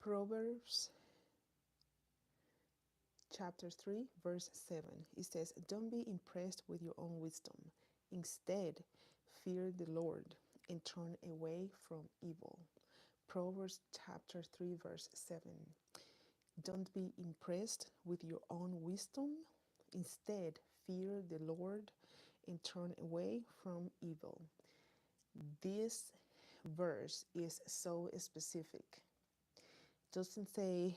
Proverbs chapter 3, verse 7. It says, "Don't be impressed with your own wisdom. Instead, fear the Lord and turn away from evil." Proverbs chapter 3, verse 7. Don't be impressed with your own wisdom. Instead, fear the Lord and turn away from evil. This verse is so specific. Doesn't say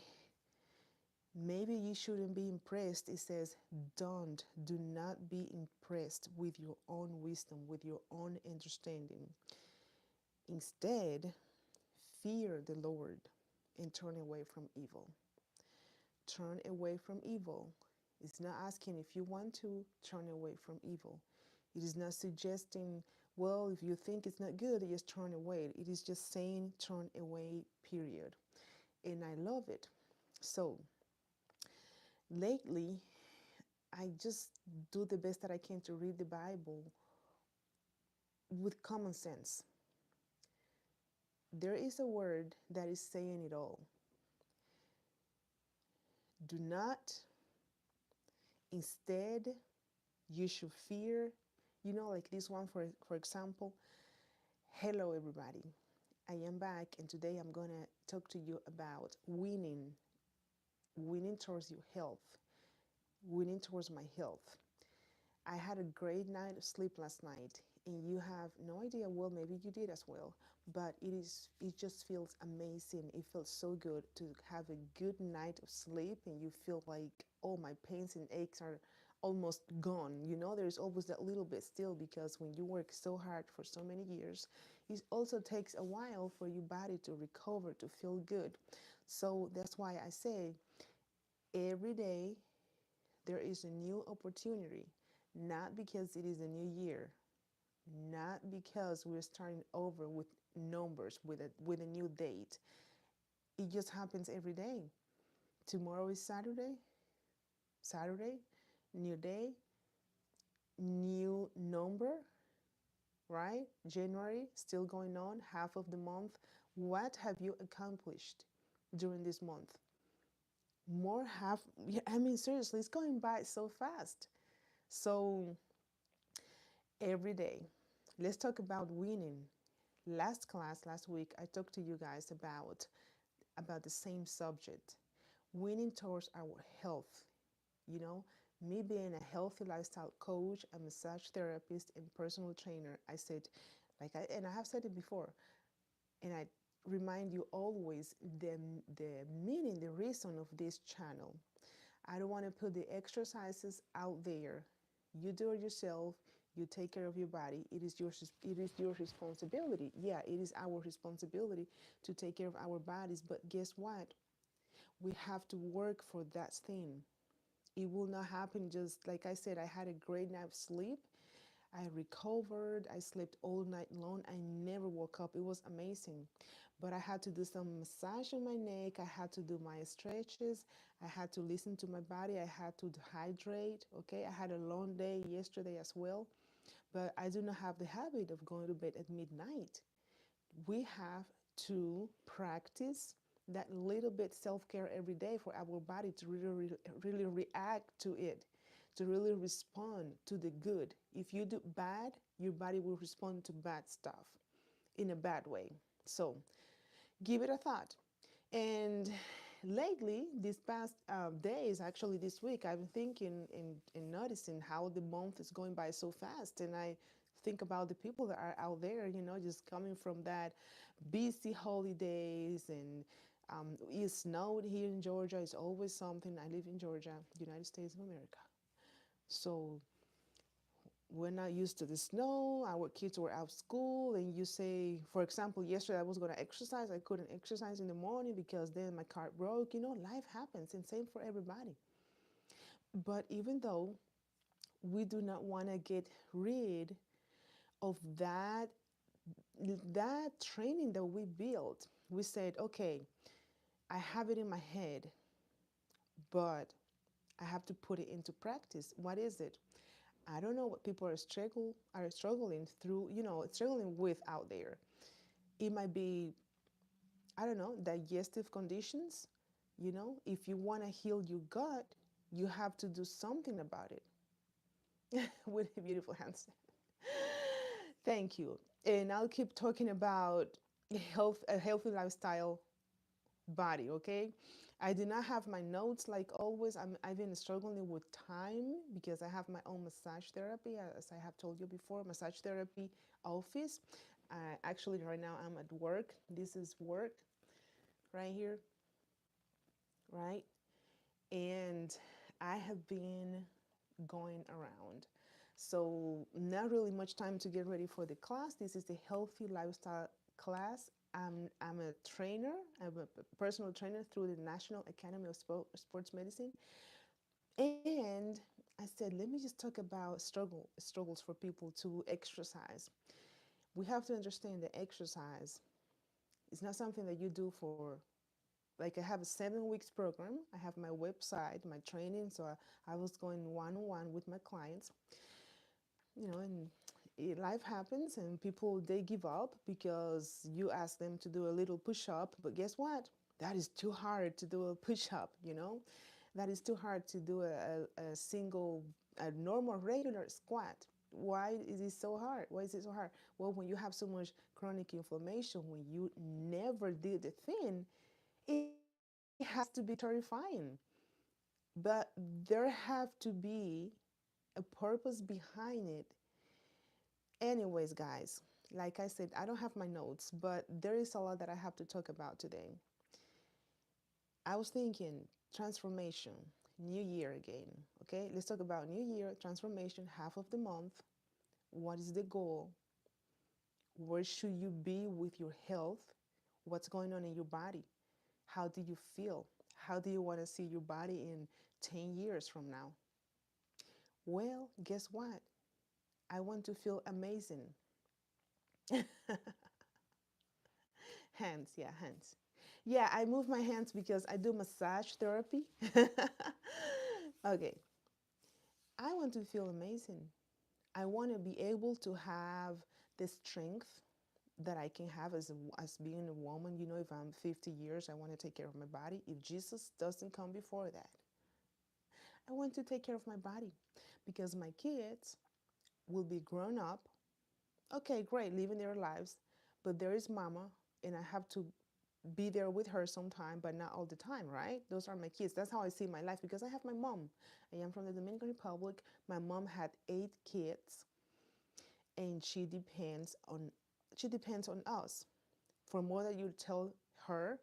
maybe you shouldn't be impressed. It says do not be impressed with your own wisdom, with your own understanding. Instead, fear the Lord and turn away from evil. Turn away from evil. It's not asking if you want to turn away from evil. It is not suggesting, well, if you think it's not good, just turn away. It is just saying turn away, period. And I love it. So, lately, I just do the best that I can to read the Bible with common sense. There is a word that is saying it all. Do not, instead, you should fear. Like this one, for example. Hello, everybody. I am back, and today I'm going to talk to you about winning towards your health, winning towards my health. I had a great night of sleep last night, and you have no idea. Well, maybe you did as well, but it just feels amazing. It feels so good to have a good night of sleep, and you feel like, oh, my pains and aches are almost gone. There's always that little bit still, because when you work so hard for so many years, it also takes a while for your body to recover, to feel good. So that's why I say every day there is a new opportunity, not because it is a new year, not because we're starting over with numbers, with a new date. It just happens every day. Tomorrow is Saturday, new day, new number, right? January still going on, half of the month. What have you accomplished during this month? More half, I mean, seriously, it's going by so fast. So every day, let's talk about winning. Last week, I talked to you guys about the same subject, winning towards our health. You know, me being a healthy lifestyle coach, a massage therapist, and personal trainer, I said, and I have said it before, and I remind you always the meaning, the reason of this channel. I don't want to put the exercises out there. You do it yourself. You take care of your body. It is your responsibility. Yeah, it is our responsibility to take care of our bodies. But guess what? We have to work for that thing. It will not happen just like I said. I had a great night of sleep. I recovered. I slept all night long. I never woke up. It was amazing. But I had to do some massage on my neck. I had to do my stretches. I had to listen to my body. I had to hydrate. Okay. I had a long day yesterday as well. But I do not have the habit of going to bed at midnight. We have to practice that little bit self-care every day for our body to really react to it, to really respond to the good. If you do bad, your body will respond to bad stuff in a bad way. So give it a thought. And lately, these past days, actually this week, I've been thinking and noticing how the month is going by so fast. And I think about the people that are out there, just coming from that busy holidays. And it snowed here in Georgia. It's always something. I live in Georgia, United States of America. So we're not used to the snow. Our kids were out of school, and you say, for example, yesterday I was going to exercise. I couldn't exercise in the morning because then my car broke. Life happens, and same for everybody. But even though we do not want to get rid of that training that we built, we said, okay, I have it in my head, but I have to put it into practice. What is it? I don't know what people are struggling through, struggling with out there. It might be I don't know, digestive conditions. If you want to heal your gut, you have to do something about it. With a beautiful hands. Thank you. And I'll keep talking about a healthy lifestyle body, okay? I do not have my notes like always. I've been struggling with time because I have my own massage therapy, as I have told you before, massage therapy office. Actually, right now I'm at work. This is work right here, right? And I have been going around. So, not really much time to get ready for the class. This is the healthy lifestyle class. I'm a trainer, I'm a personal trainer through the National Academy of Sports Medicine. And I said, let me just talk about struggles for people to exercise. We have to understand that exercise is not something that you do for, like, I have a 7 weeks program. I have my website, my training. So I was going one on one with my clients, and life happens and people, they give up because you ask them to do a little push up, but guess what? That is too hard to do a push up. That is too hard to do a single, a normal regular squat. Why is it so hard? Why is it so hard? Well, when you have so much chronic inflammation, when you never did the thing, it has to be terrifying. But there have to be a purpose behind it. Anyways, guys, like I said, I don't have my notes, but there is a lot that I have to talk about today. I was thinking transformation, new year again. Okay, let's talk about new year, transformation, half of the month. What is the goal? Where should you be with your health? What's going on in your body? How do you feel? How do you want to see your body in 10 years from now? Well, guess what? I want to feel amazing. Hands, yeah, hands. Yeah, I move my hands because I do massage therapy. Okay, I want to feel amazing. I want to be able to have the strength that I can have as being a woman. If I'm 50 years, I want to take care of my body. If Jesus doesn't come before that, I want to take care of my body because my kids will be grown up. Okay, great, living their lives, but there is mama, and I have to be there with her sometime, but not all the time, right? Those are my kids. That's how I see my life because I have my mom. I am from the Dominican Republic. My mom had 8 kids, and she depends on us. For more that you tell her,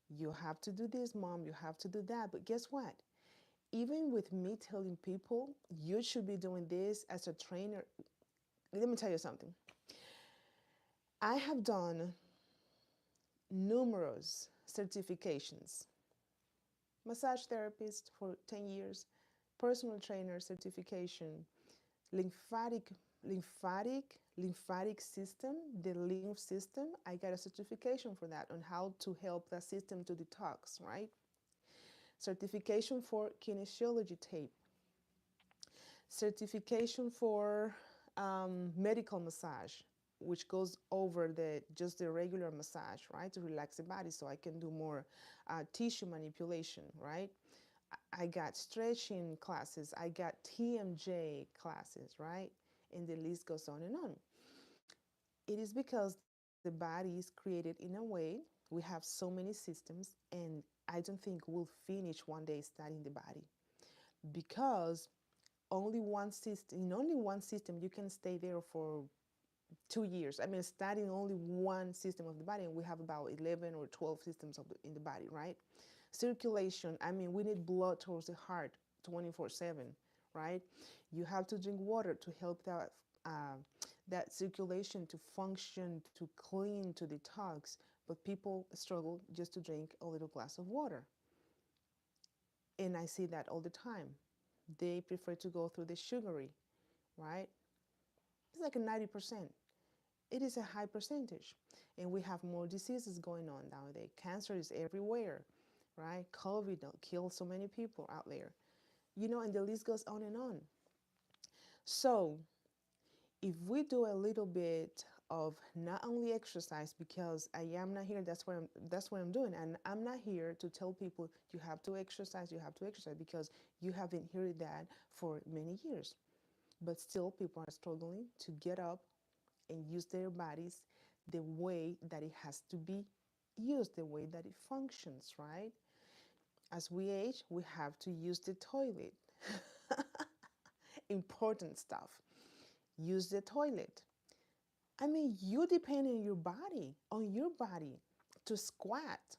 you have to do this, mom, you have to do that. But guess what? Even with me telling people you should be doing this as a trainer, let me tell you something. I have done numerous certifications: massage therapist for 10 years, personal trainer certification, lymphatic lymphatic system, the lymph system. I got a certification for that, on how to help that system to detox, right? Certification for kinesiology tape, certification for medical massage, which goes over the regular massage, right, to relax the body, so I can do more tissue manipulation, right? I got stretching classes, I got TMJ classes, right? And the list goes on and on. It is because the body is created in a way, we have so many systems, and I don't think we'll finish one day studying the body, because only one system you can stay there for 2 years. I mean, studying only one system of the body, and we have about 11 or 12 systems in the body, right? Circulation, I mean, we need blood towards the heart 24/7, right? You have to drink water to help that circulation to function, to clean, to detox. But people struggle just to drink a little glass of water. And I see that all the time. They prefer to go through the sugary, right? It's like a 90%. It is a high percentage. And we have more diseases going on nowadays. Cancer is everywhere, right? COVID killed so many people out there. And the list goes on and on. So if we do a little bit of not only exercise, because I am not here, that's what I'm doing, and I'm not here to tell people you have to exercise, because you haven't heard that for many years. But still people are struggling to get up and use their bodies the way that it has to be used, the way that it functions, right? As we age, we have to use the toilet. Important stuff. Use the toilet. I mean, you depend on your body to squat.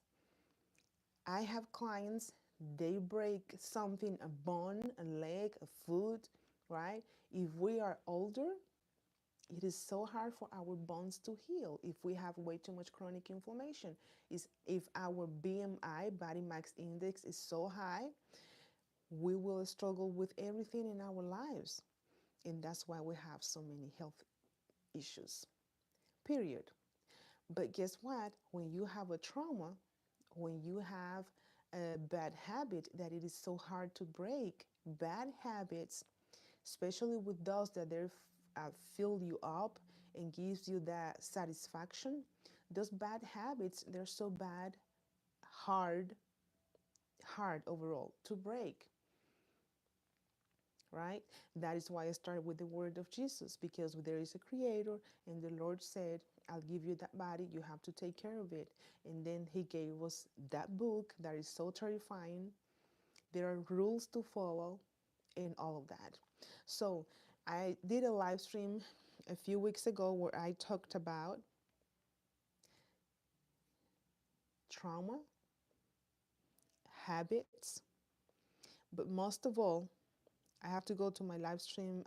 I have clients, they break something, a bone, a leg, a foot, right? If we are older, it is so hard for our bones to heal if we have way too much chronic inflammation. Is if our BMI, body mass index, is so high, we will struggle with everything in our lives. And that's why we have so many health issues. Period. But guess what? When you have a trauma, when you have a bad habit that it is so hard to break, bad habits, especially with those that they fill you up and gives you that satisfaction, those bad habits, they're so bad, hard, hard overall to break, right? That is why I started with the word of Jesus, because there is a creator and the Lord said, I'll give you that body, you have to take care of it. And then he gave us that book that is so terrifying. There are rules to follow and all of that. So I did a live stream a few weeks ago where I talked about trauma, habits, but most of all, I have to go to my live stream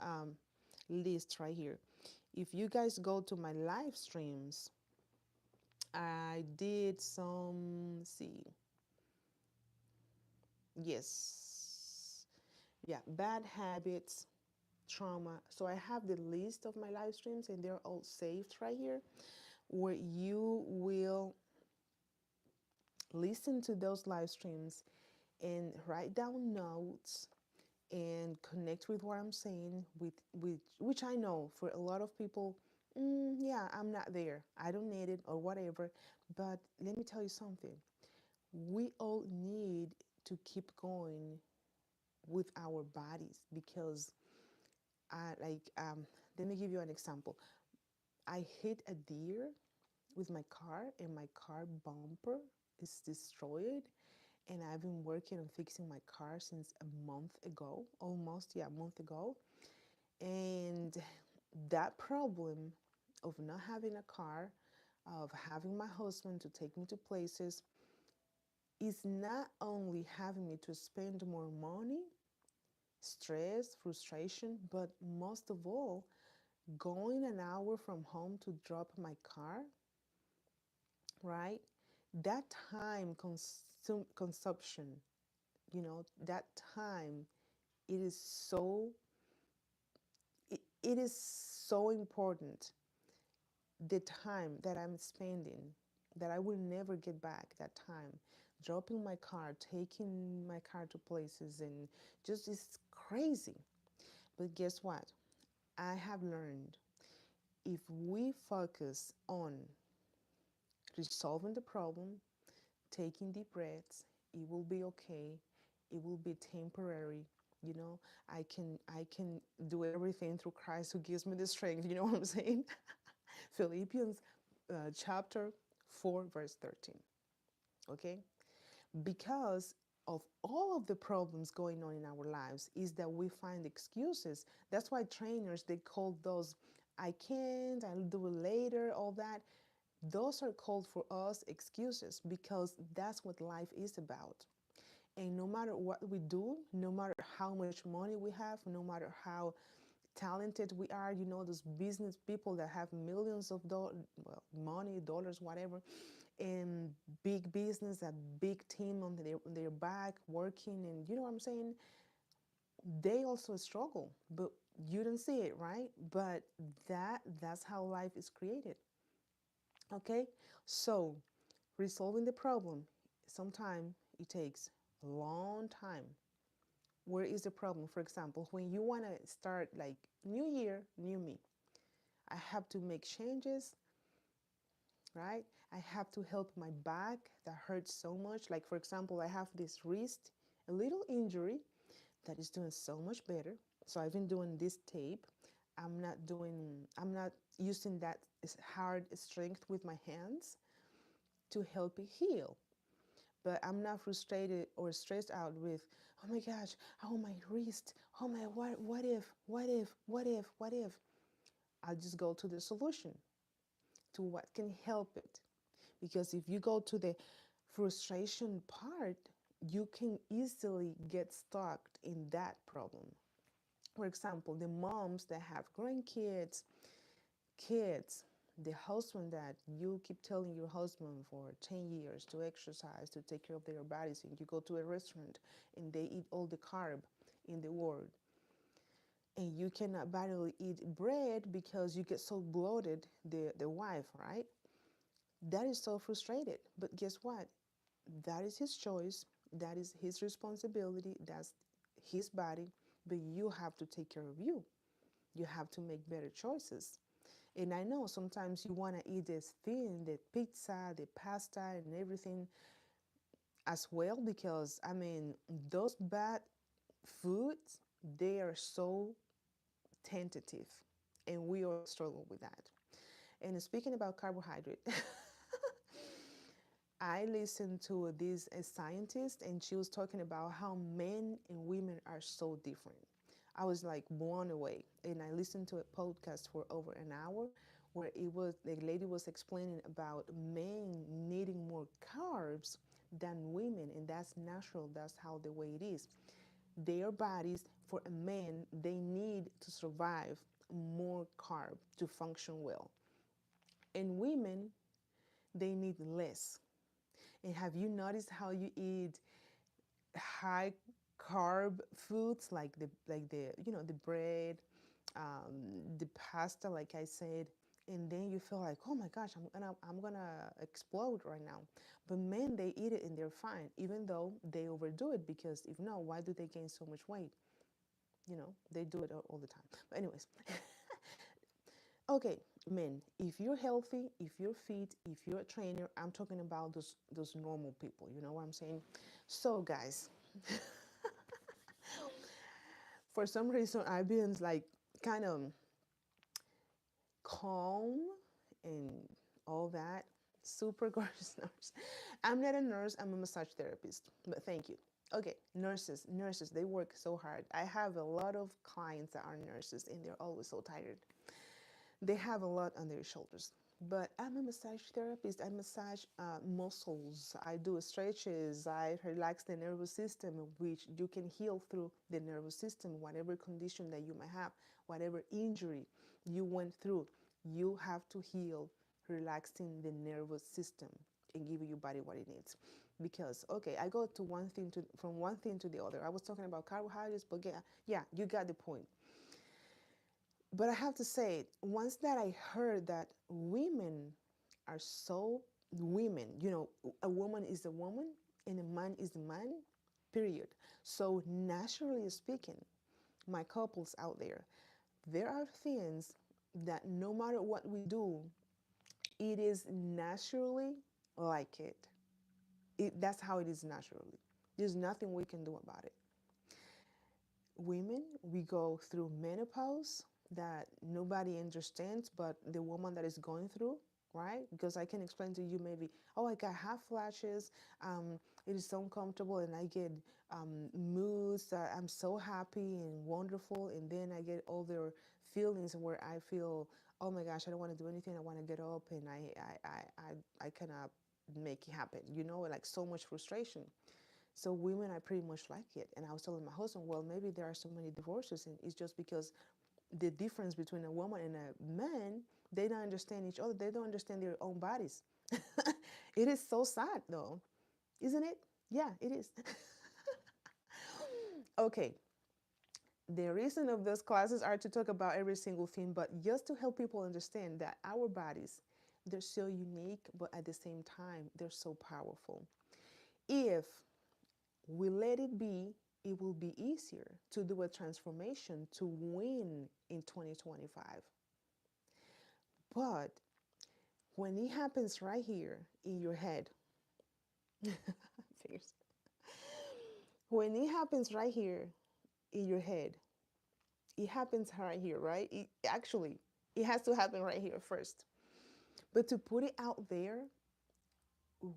list right here. If you guys go to my live streams, I did some, let's see, yes, yeah, bad habits, trauma. So I have the list of my live streams and they're all saved right here, where you will listen to those live streams and write down notes and connect with what I'm saying, with which I know for a lot of people, yeah, I'm not there, I don't need it or whatever. But let me tell you something. We all need to keep going with our bodies, because I like let me give you an example. I hit a deer with my car and my car bumper is destroyed, and I've been working on fixing my car since a month ago, almost, yeah, a month ago. And that problem of not having a car, of having my husband to take me to places, is not only having me to spend more money, stress, frustration, but most of all, going an hour from home to drop my car, right? That time consumption, that time, it is so it is so important. The time that I'm spending, that I will never get back, that time dropping my car, taking my car to places, and just it's crazy. But guess what? I have learned, if we focus on resolving the problem, taking deep breaths, it will be okay. It will be temporary. You know, I can do everything through Christ who gives me the strength. You know what I'm saying? Philippians chapter 4, verse 13. Okay? Because of all of the problems going on in our lives is that we find excuses. That's why trainers, they call those, I can't, I'll do it later, all that. Those are called for us excuses, because that's what life is about. And no matter what we do, no matter how much money we have, no matter how talented we are, those business people that have millions of dollars, well, money, dollars, whatever, and big business, a big team on their back working, and you know what I'm saying? They also struggle, but you don't see it, right? But that's how life is created. Okay? So, resolving the problem, sometimes it takes a long time. Where is the problem? For example, when you want to start, like, new year, new me. I have to make changes, right? I have to help my back that hurts so much. Like, for example, I have this wrist, a little injury that is doing so much better. So I've been doing this tape. I'm not using that hard strength with my hands to help it heal. But I'm not frustrated or stressed out with, oh my gosh, oh my wrist, oh my, what if, what if, what if, what if? I'll just go to the solution, to what can help it. Because if you go to the frustration part, you can easily get stuck in that problem. For example, the moms that have grandkids, kids, the husband that you keep telling your husband for 10 years to exercise, to take care of their bodies, and you go to a restaurant and they eat all the carb in the world, and you cannot barely eat bread because you get so bloated, the wife, right? That is so frustrated. But guess what? That is his choice. That is his responsibility. That's his body. But you have to take care of you. You have to make better choices. And I know sometimes you want to eat this thing, the pizza, the pasta, and everything as well, because I mean, those bad foods, they are so tentative, and we all struggle with that. And speaking about carbohydrate, I listened to this a scientist, and she was talking about how men and women are so different. I was like blown away, and I listened to a podcast for over an hour where it was the lady was explaining about men needing more carbs than women, and that's natural. That's how the way it is. Their bodies, for a man, they need to survive more carb to function well, and women, they need less. And have you noticed how you eat high carb foods like the the bread, the pasta, like I said, and then you feel like, oh my gosh, I'm gonna explode right now. But men, they eat it and they're fine, even though they overdo it, because if not, why do they gain so much weight? They do it all the time. But anyways, okay, men, if you're healthy, if you're fit, if you're a trainer, I'm talking about those normal people. You know what I'm saying? So, guys, for some reason, I've been like kind of calm and all that. Super gorgeous nurse. I'm not a nurse. I'm a massage therapist. But thank you. Okay, nurses, they work so hard. I have a lot of clients that are nurses, and they're always so tired. They have a lot on their shoulders. But I'm a massage therapist. I massage muscles. I do stretches. I relax the nervous system, which you can heal through the nervous system. Whatever condition that you might have, whatever injury you went through, you have to heal, relaxing the nervous system and giving your body what it needs. Because okay, I go to one thing to from one thing to the other. I was talking about carbohydrates, but yeah, you got the point. But I have to say, once that I heard that women are so women, a woman is a woman and a man is a man, period. So naturally speaking, my couples out there are things that no matter what we do, it is naturally like that's how it is naturally. There's nothing we can do about it. Women, we go through menopause that nobody understands but the woman that is going through, right? Because I can explain to you maybe, oh, I got hot flashes, it is so uncomfortable, and I get moods that I'm so happy and wonderful, and then I get all their feelings where I feel, oh my gosh, I don't want to do anything, I want to get up, and I cannot make it happen, like so much frustration. So women are pretty much like it. And I was telling my husband, well, maybe there are so many divorces, and it's just because the difference between a woman and a man, they don't understand each other. They don't understand their own bodies. It is so sad, though, isn't it? Yeah, it is. Okay, the reason of those classes are to talk about every single thing, but just to help people understand that our bodies, they're so unique, but at the same time, they're so powerful. If we let it be, it will be easier to do a transformation to win in 2025. But when it happens right here in your head, when it happens right here in your head, it happens right here, right? Actually, it has to happen right here first. But to put it out there,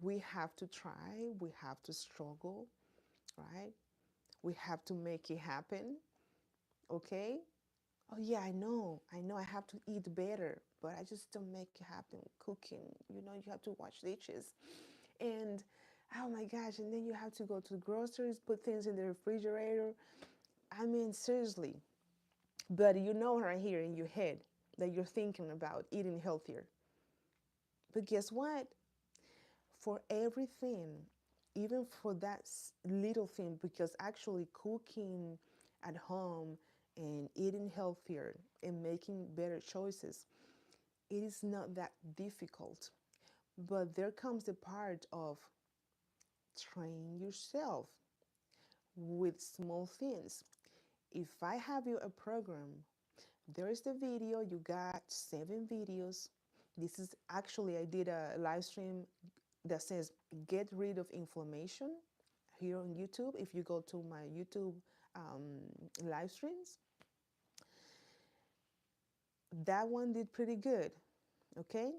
we have to try, we have to struggle, right? We have to make it happen, okay? Oh yeah, I know I have to eat better, but I just don't make it happen. Cooking, you have to wash dishes. And oh my gosh, and then you have to go to the groceries, put things in the refrigerator. I mean, seriously. But right here in your head that you're thinking about eating healthier. But guess what? For everything, even for that little thing, because actually cooking at home and eating healthier and making better choices, it is not that difficult. But there comes the part of train yourself with small things. If I have you a program, there is the video, you got 7 videos. This is actually, I did a live stream that says get rid of inflammation here on YouTube. If you go to my YouTube live streams, that one did pretty good. Okay,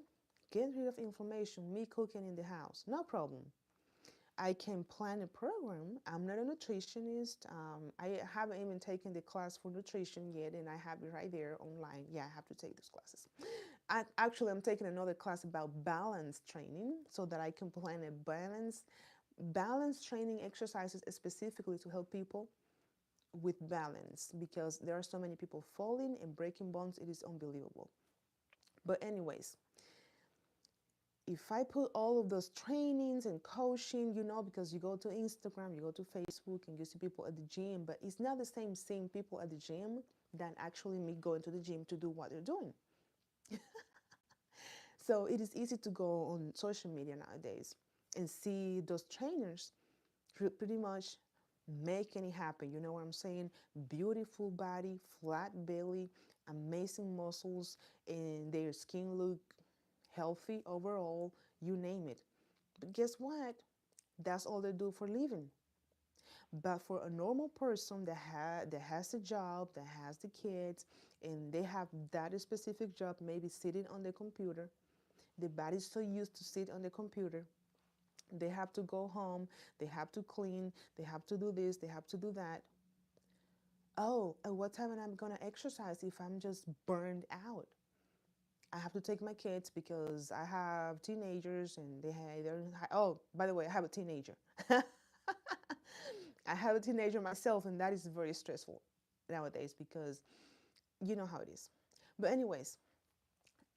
get rid of inflammation, me cooking in the house, no problem. I can plan a program. I'm not a nutritionist. I haven't even taken the class for nutrition yet, and I have it right there online. Yeah, I have to take those classes. I'm taking another class about balance training so that I can plan a balance training exercises specifically to help people with balance, because there are so many people falling and breaking bones. It is unbelievable. But anyways, if I put all of those trainings and coaching, because you go to Instagram, you go to Facebook, and you see people at the gym, but it's not the same seeing people at the gym than actually me going to the gym to do what they're doing. So it is easy to go on social media nowadays and see those trainers pretty much making it happen. You know what I'm saying? Beautiful body, flat belly, amazing muscles, and their skin look healthy overall, you name it. But guess what? That's all they do for living. But for a normal person that has a job, that has the kids, and they have that specific job, maybe sitting on the computer, the body's so used to sit on the computer. They have to go home, they have to clean, they have to do this, they have to do that. Oh, at what time am I gonna exercise if I'm just burned out? I have to take my kids because I have teenagers and oh, by the way, I have a teenager. I have a teenager myself, and that is very stressful nowadays because you know how it is. But anyways,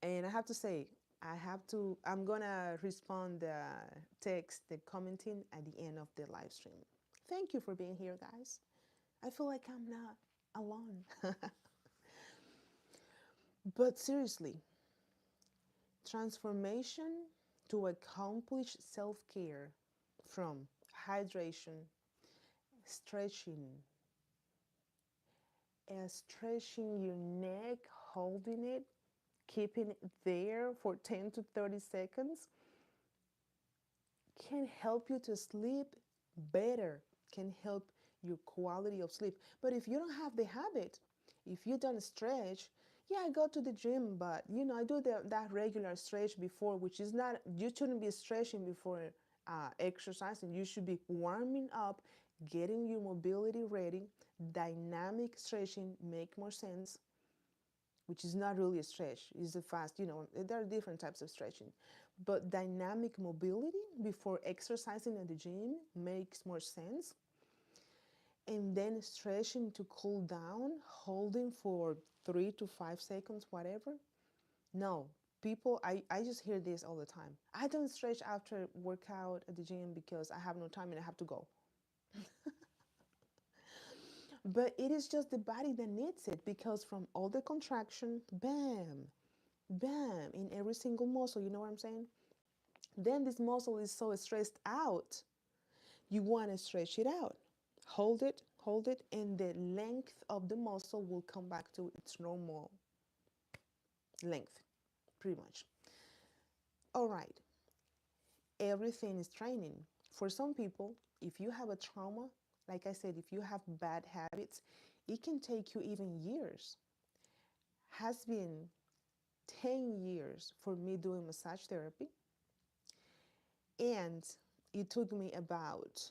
and I have to say, I'm gonna respond the text, the commenting at the end of the live stream. Thank you for being here, guys. I feel like I'm not alone. But seriously, transformation to accomplish self-care from hydration, stretching, stretching your neck, holding it, keeping it there for 10 to 30 seconds can help you to sleep better, can help your quality of sleep. But if you don't have the habit, if you don't stretch, yeah, I go to the gym, but I do that regular stretch before, which is not, you shouldn't be stretching before exercising. You should be warming up, getting your mobility ready. Dynamic stretching make more sense, which is not really a stretch. It's a fast, there are different types of stretching. But dynamic mobility before exercising at the gym makes more sense. And then stretching to cool down, holding for 3 to 5 seconds, whatever. No, I just hear this all the time. I don't stretch after workout at the gym because I have no time and I have to go. But it is just the body that needs it, because from all the contraction, bam, bam, in every single muscle, you know what I'm saying? Then this muscle is so stressed out, you want to stretch it out. Hold it, and the length of the muscle will come back to its normal length. pretty much. All right, everything is training. For some people, if you have a trauma, like I said, if you have bad habits, it can take you even years. Has been 10 years for me doing massage therapy, and it took me about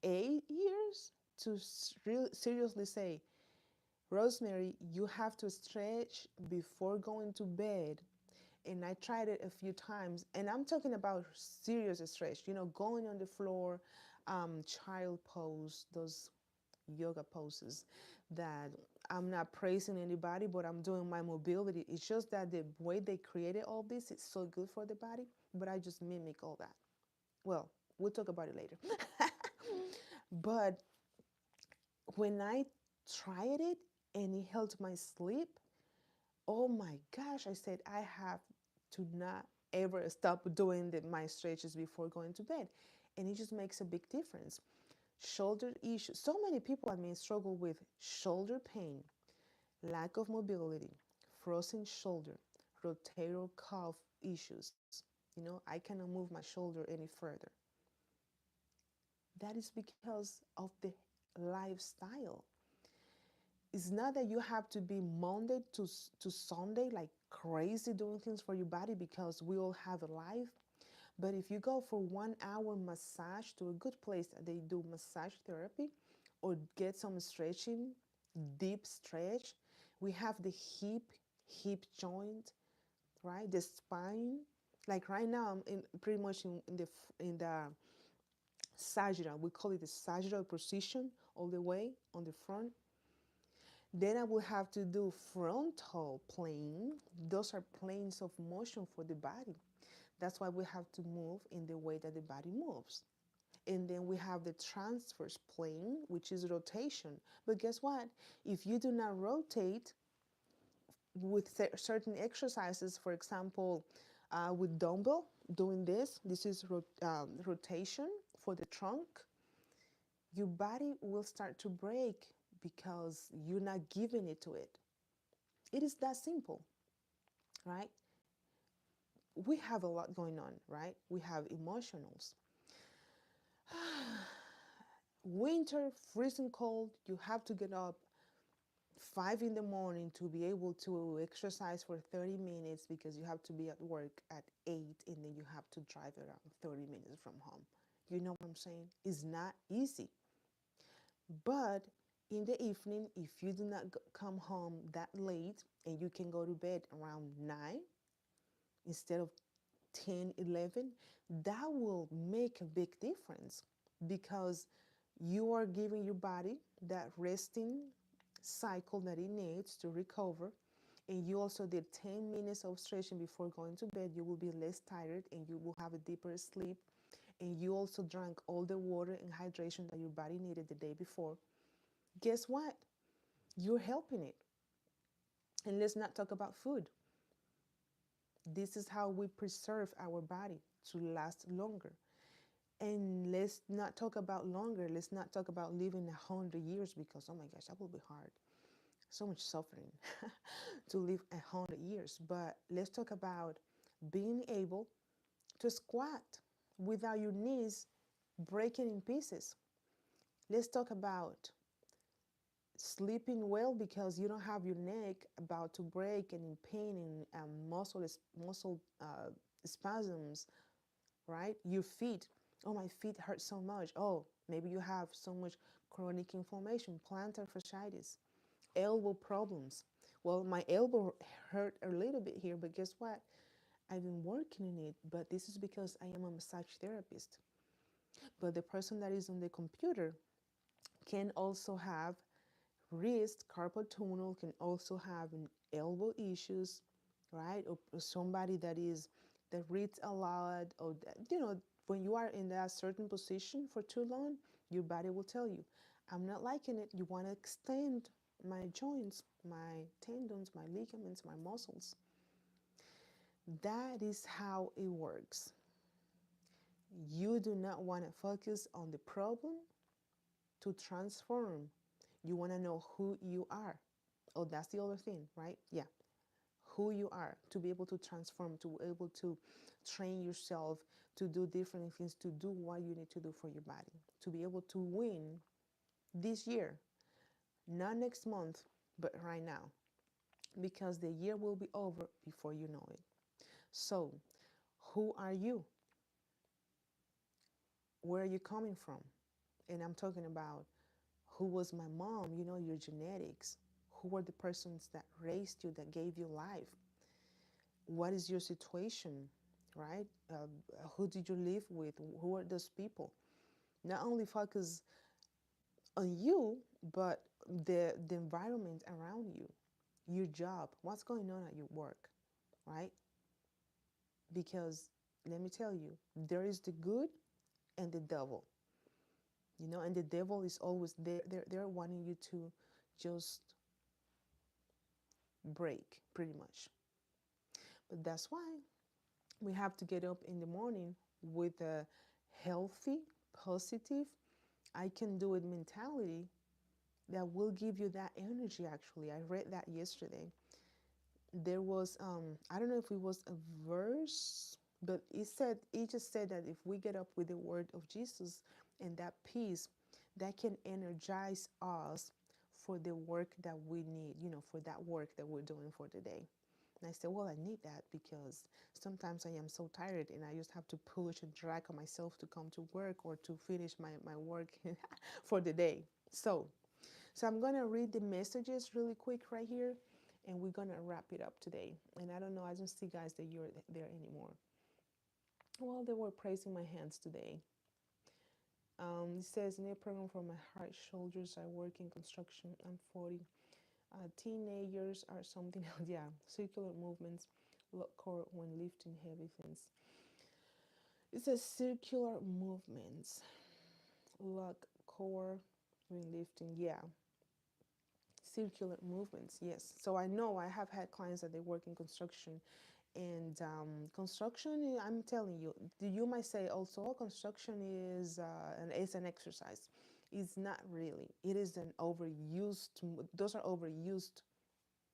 8 years to seriously say, Rosemary, you have to stretch before going to bed. And I tried it a few times, and I'm talking about serious stretch, going on the floor, child pose, those yoga poses that I'm not praising anybody, but I'm doing my mobility. It's just that the way they created all this is so good for the body, but I just mimic all that. Well, we'll talk about it later. But when I tried it and it helped my sleep, oh my gosh, I said, I have to not ever stop doing my stretches before going to bed. And it just makes a big difference. Shoulder issues. So many people, struggle with shoulder pain, lack of mobility, frozen shoulder, rotator cuff issues. I cannot move my shoulder any further. That is because of the lifestyle. It's not that you have to be Monday to Sunday like crazy doing things for your body, because we all have a life. But if you go for 1 hour massage to a good place that they do massage therapy, or get some stretching, deep stretch, we have the hip joint, right? The spine. Like right now, I'm pretty much in the sagittal. We call it the sagittal position, all the way on the front. Then I will have to do frontal plane. Those are planes of motion for the body. That's why we have to move in the way that the body moves. And then we have the transverse plane, which is rotation. But guess what? If you do not rotate with certain exercises, for example, with dumbbell, doing this is rotation for the trunk, your body will start to break because you're not giving it to it. It is that simple, right? We have a lot going on, right? We have emotionals. Winter, freezing cold, you have to get up 5 in the morning to be able to exercise for 30 minutes, because you have to be at work at 8, and then you have to drive around 30 minutes from home. You know what I'm saying? It's not easy. But in the evening, if you do not come home that late and you can go to bed around 9 instead of 10, 11, that will make a big difference, because you are giving your body that resting cycle that it needs to recover. And you also did 10 minutes of stretching before going to bed. You will be less tired and you will have a deeper sleep. And you also drank all the water and hydration that your body needed the day before. Guess what? You're helping it. And let's not talk about food. This is how we preserve our body to last longer. And let's not talk about longer. Let's not talk about living 100 years, because, oh my gosh, that will be hard. So much suffering to live 100 years. But let's talk about being able to squat without your knees breaking in pieces. Let's talk about sleeping well because you don't have your neck about to break and in pain and muscle spasms, right? Your feet. Oh, my feet hurt so much. Oh, maybe you have so much chronic inflammation, plantar fasciitis, elbow problems. Well, my elbow hurt a little bit here, but guess what? I've been working on it, but this is because I am a massage therapist. But the person that is on the computer can also have wrist, carpal tunnel, can also have elbow issues, right? Or somebody that reads a lot, or that, when you are in that certain position for too long, your body will tell you, I'm not liking it. You want to extend my joints, my tendons, my ligaments, my muscles. That is how it works. You do not want to focus on the problem to transform. You want to know who you are. Oh, that's the other thing, right? Yeah. who you are, to be able to transform, to be able to train yourself to do different things, to do what you need to do for your body, to be able to win this year, not next month, but right now, because the year will be over before you know it. So, who are you? Where are you coming from? And I'm talking about who was my mom, your genetics. Who were the persons that raised you, that gave you life? What is your situation, right? Who did you live with? Who are those people? Not only focus on you, but the environment around you, your job, what's going on at your work, right? Because let me tell you, there is the good and the devil, and the devil is always there. They're wanting you to just break, pretty much. But that's why we have to get up in the morning with a healthy, positive, I can do it mentality that will give you that energy. Actually, I read that yesterday. There was, I don't know if it was a verse, but it just said that if we get up with the word of Jesus and that peace, that can energize us for the work that we need, for that work that we're doing for the day. And I said, well, I need that because sometimes I am so tired and I just have to push and drag on myself to come to work or to finish my work for the day. So I'm going to read the messages really quick right here, and we're going to wrap it up today. And I don't know, I don't see guys that you're there anymore. Well, they were praising my hands today. It says, new program for my heart shoulders. I work in construction. I'm 40. Teenagers are something else. Yeah, circular movements, lock core when lifting heavy things. It says circular movements, lock core when lifting. Yeah, circular movements. Yes. So I know I have had clients that they work in construction, and construction, I'm telling you, you might say also, oh, construction is an exercise. It's not really. It is an overused. Those are overused.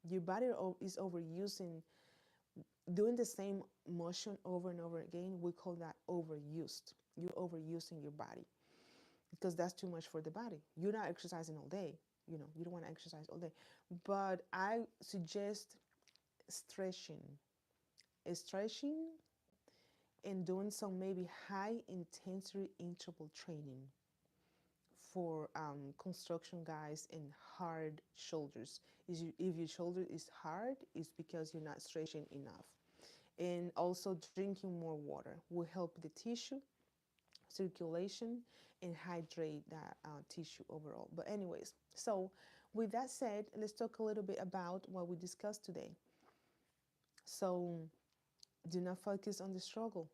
Your body is overusing, doing the same motion over and over again. We call that overused. You're overusing your body because that's too much for the body. You're not exercising all day. You don't want to exercise all day. But I suggest stretching, stretching, and doing some maybe high intensity interval training for construction guys and hard shoulders. If your shoulder is hard, it's because you're not stretching enough. And also drinking more water will help the tissue circulation and hydrate that tissue overall. But anyways, so with that said, let's talk a little bit about what we discussed today. So do not focus on the struggle.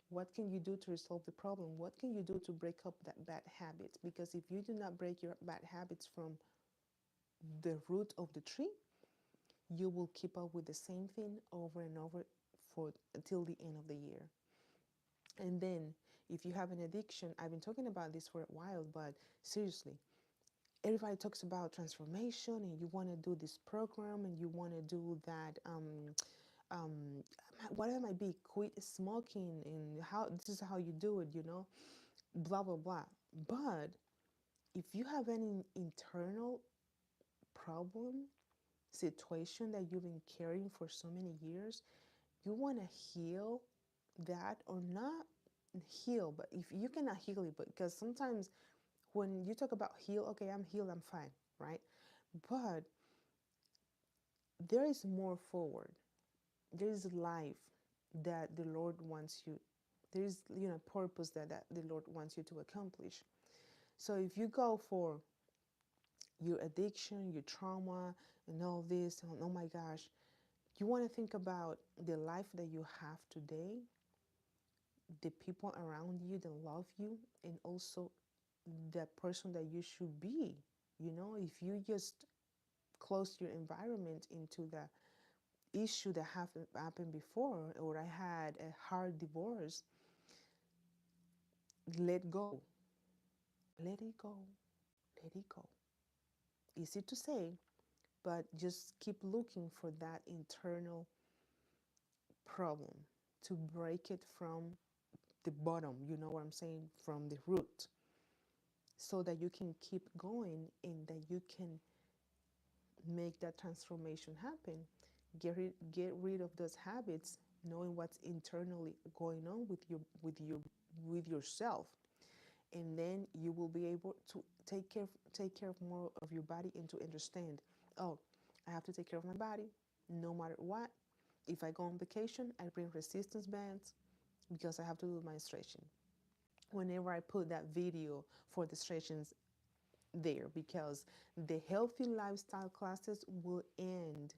What can you do to resolve the problem? What can you do to break up that bad habit? Because if you do not break your bad habits from the root of the tree, you will keep up with the same thing over and over for until the end of the year. And then if you have an addiction, I've been talking about this for a while, but seriously, everybody talks about transformation and you want to do this program and you want to do that um, whatever it might be, quit smoking, and how this is how you do it, blah blah blah. But if you have any internal problem, situation that you've been carrying for so many years, you want to heal that, or not heal, but if you cannot heal it, but because sometimes when you talk about heal, okay, I'm healed, I'm fine, right? But there is more forward. There is life that the Lord wants you. There is, purpose that the Lord wants you to accomplish. So if you go for your addiction, your trauma, and all this, and oh my gosh, you want to think about the life that you have today, the people around you that love you, and also the person that you should be. If you just close your environment into the issue that happened before, or I had a hard divorce, let go, let it go, let it go. Easy to say, but just keep looking for that internal problem to break it from the bottom, you know what I'm saying, from the root, so that you can keep going and that you can make that transformation happen. Get rid of those habits, knowing what's internally going on with yourself, and then you will be able to take care of more of your body and to understand, oh, I have to take care of my body no matter what. If I go on vacation, I bring resistance bands because I have to do my stretching. Whenever I put that video for the stretchings there, because the healthy lifestyle classes will end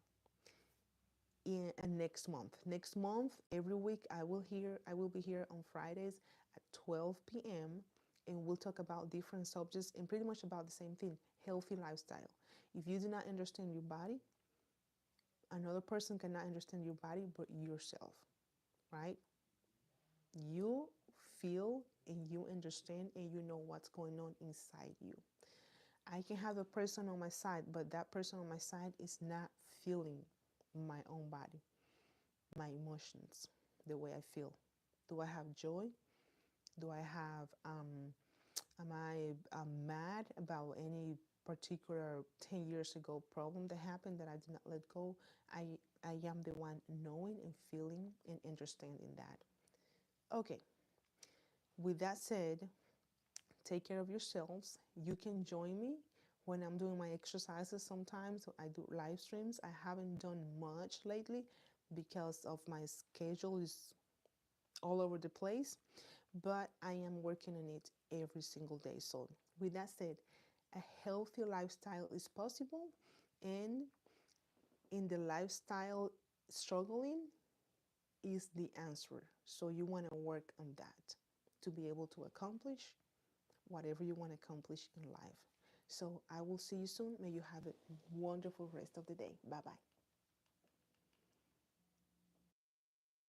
in next month. Next month, every week I will be here on Fridays at 12 p.m. and we'll talk about different subjects and pretty much about the same thing, healthy lifestyle. If you do not understand your body, another person cannot understand your body but yourself, right? You feel and you understand and you know what's going on inside you. I can have a person on my side, but that person on my side is not feeling my own body, my emotions, the way I feel. Do I have joy? Do I have, am I mad about any particular 10 years ago problem that happened that I did not let go? I, I am the one knowing and feeling and understanding that. Okay, with that said, take care of yourselves. You can join me when I'm doing my exercises sometimes. I do live streams. I haven't done much lately because of my schedule is all over the place, but I am working on it every single day. So, with that said, a healthy lifestyle is possible, and in the lifestyle, struggling is the answer. So, you want to work on that to be able to accomplish whatever you want to accomplish in life. So, I will see you soon. May you have a wonderful rest of the day. Bye bye.